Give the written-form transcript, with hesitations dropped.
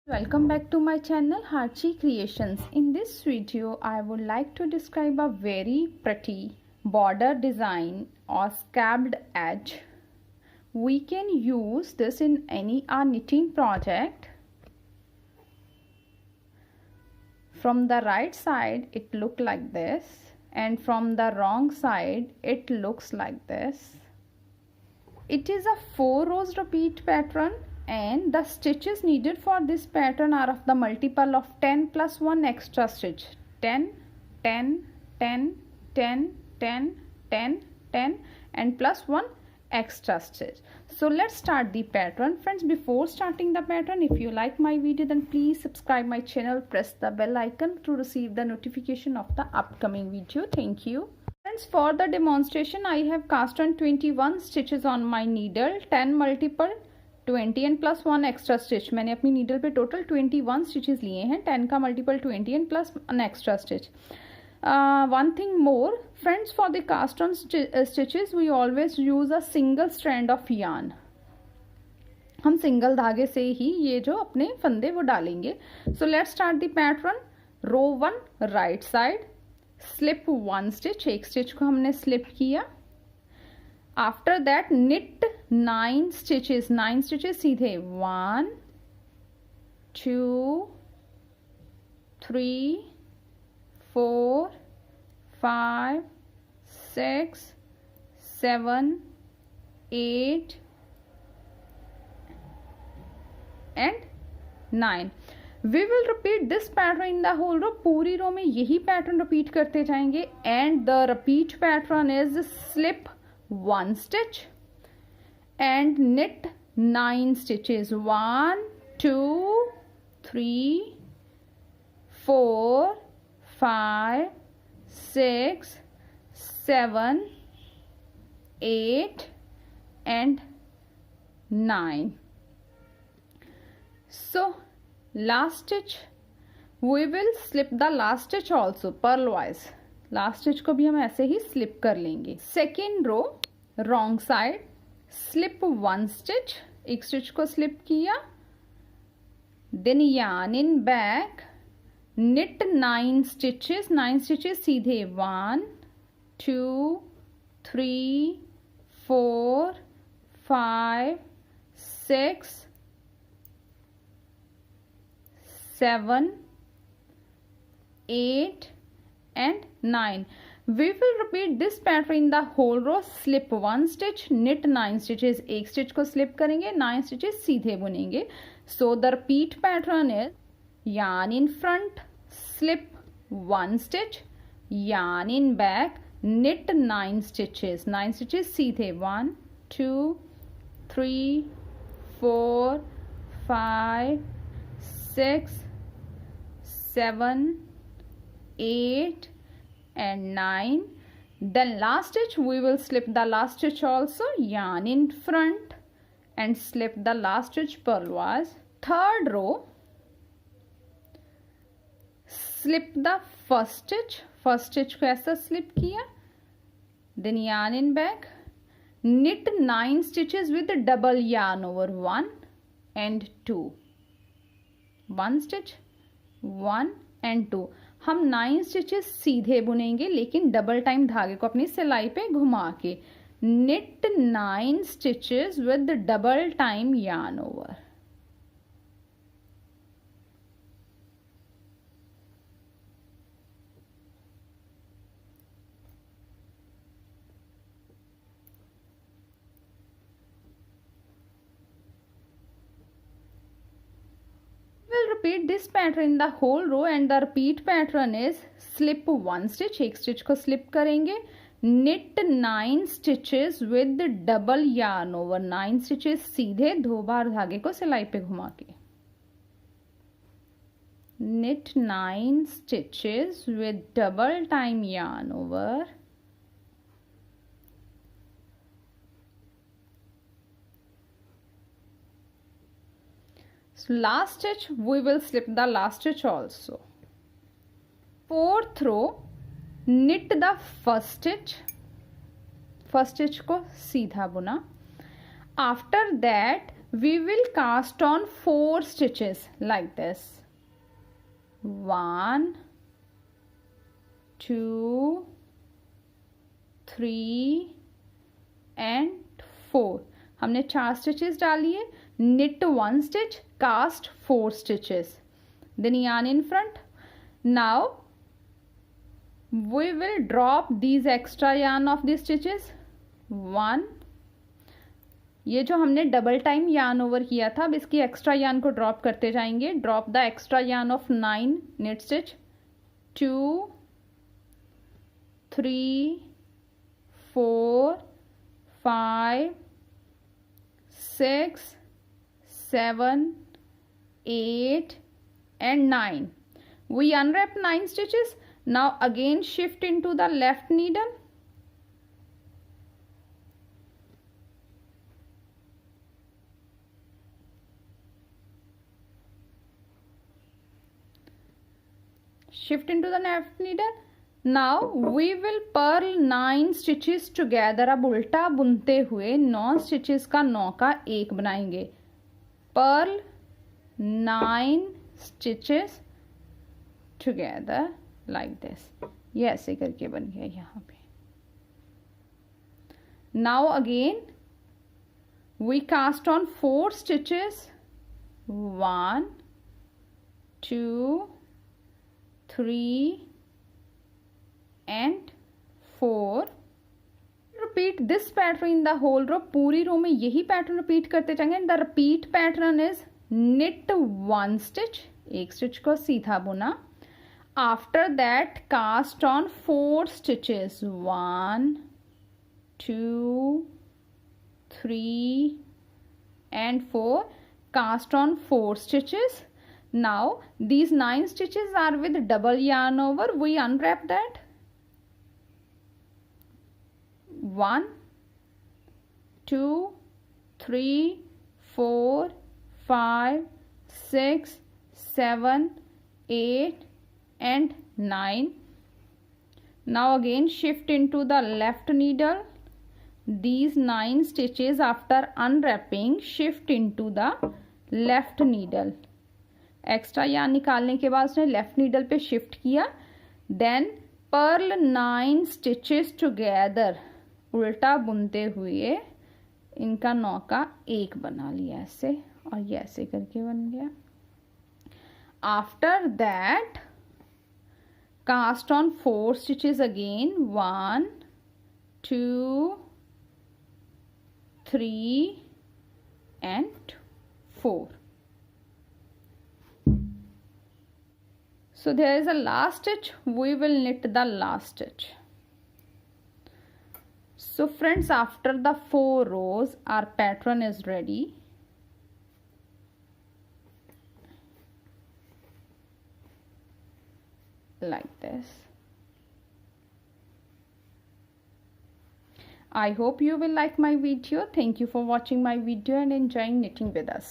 Welcome back to my channel Harji Creations. In this video I would like to describe a very pretty border design or scalloped edge. We can use this in any knitting project. From the right side it look like this, and from the wrong side it looks like this. It is a 4 rows repeat pattern, and the stitches needed for this pattern are of the multiple of 10 plus 1 extra stitch. 10, 10, 10, 10, 10, 10, 10 and plus 1 extra stitch. So let's start the pattern. Friends, before starting the pattern, if you like my video, then please subscribe my channel, press the bell icon to receive the notification of the upcoming video. Thank you. Friends, for the demonstration I have cast on 21 stitches on my needle. 10 multiple 20 and plus 1 extra stitch. मैंने अपनी needle पे total 21 stitches लिए हैं. 10 का multiple 20 and plus an extra stitch. One thing more, friends, for the cast on stitches we always use a single strand of yarn. हम single धागे से ही ये जो अपने फंदे वो डालेंगे. So let's start the pattern. Row 1 right side, slip 1 stitch. एक stitch को हमने slip किया. After that knit 9 stitches. 9 stitches सीधे 1 2 3 4 5 6 7 8 and 9. We will repeat this pattern in the whole row. पूरी रो में यही pattern repeat करते जाएंगे. And the repeat pattern is slip 1 stitch and knit 9 stitches. 1 2 3 4 5 6 7 8 and 9. So last stitch we will slip the last stitch also purl wise. Last stitch को भी हम ऐसे ही स्लिप कर लेंगे. Second row wrong side, slip 1 stitch. एक stitch को slip किया, then yarn in back, knit 9 stitches. 9 stitches सीधे 1 2 3 4 5 6 7 8 and 9. We will repeat this pattern in the whole row. Slip 1 stitch, knit 9 stitches. एक stitch को slip करेंगे, 9 stitches सीधे बुनेंगे. So the repeat pattern is yarn in front, slip 1 stitch, yarn in back, knit 9 stitches. 9 stitches सीधे 1 2 3 4 5 6 7 8 and 9. Then last stitch we will slip the last stitch also, yarn in front and slip the last stitch purlwise. Third row, slip the first stitch. First stitch को ऐसा slip किया, then yarn in back, knit 9 stitches with double yarn over 1 and 2. 1 stitch 1 and 2. हम 9 stitches सीधे बुनेंगे, लेकिन double time धागे को अपनी सिलाई पे घुमा के. knit 9 stitches with double time yarn over. Repeat this pattern in the whole row, and the repeat pattern is slip 1 stitch. एक stitch को slip करेंगे, knit 9 stitches with double yarn over. 9 stitches सीधे 2 बार धागे को सिलाई पे घुमा के. knit 9 stitches with double time yarn over. So last stitch we will slip the last stitch also. Fourth row, knit the first stitch. First stitch को सीधा बुना. After that we will cast on 4 stitches like this. 1 2 3 and 4. हमने 4 stitches डाली है. Knit 1 stitch, cast 4 stitches, then yarn in front. Now we will drop these extra yarn of these stitches. 1, ये जो हमने double time yarn over किया था, अब इसकी एक्स्ट्रा यार्न को ड्रॉप करते जाएंगे. Drop the extra yarn of 9 knit stitch. 2 3 4 5 6 7 8 and 9. We unwrap 9 stitches. Now again shift into the left needle. Shift into the left needle. Now we will purl 9 stitches together. अब उल्टा बुनते हुए 9 stitches का 9 का 1 बनाएंगे. Purl 9 stitches together like this. ये ऐसे करके बन गया यहाँ पे. Now again we cast on 4 stitches. 1 2 3 and 4. Repeat this pattern in the whole row. पूरी रो में यही पैटर्न रिपीट करते जाएंगे. The repeat pattern is knit 1 stitch, एक स्टिच को सीधा बुना. After that cast on 4 stitches. 1 2 3 and 4. Cast on 4 stitches. Now these 9 stitches are with double yarn over. We unwrap that. 1 2 3 4 5 6 7 8 and 9. Now again shift into the left needle. These 9 stitches after unwrapping, shift into the left needle. Extra yarn निकालने के बाद उसने left needle पे shift किया. Then Perl 9 stitches together, उल्टा बुनते हुए इनका 9 का 1 बना लिया ऐसे, और ये ऐसे करके बन गया. After that caste on 4 stitches again. 1 2 3 and 4. So there is a last stitch. We will knit the last stitch. So friends, after the 4 rows our pattern is ready. Like this. I hope you will like my video. Thank you for watching my video and enjoying knitting with us.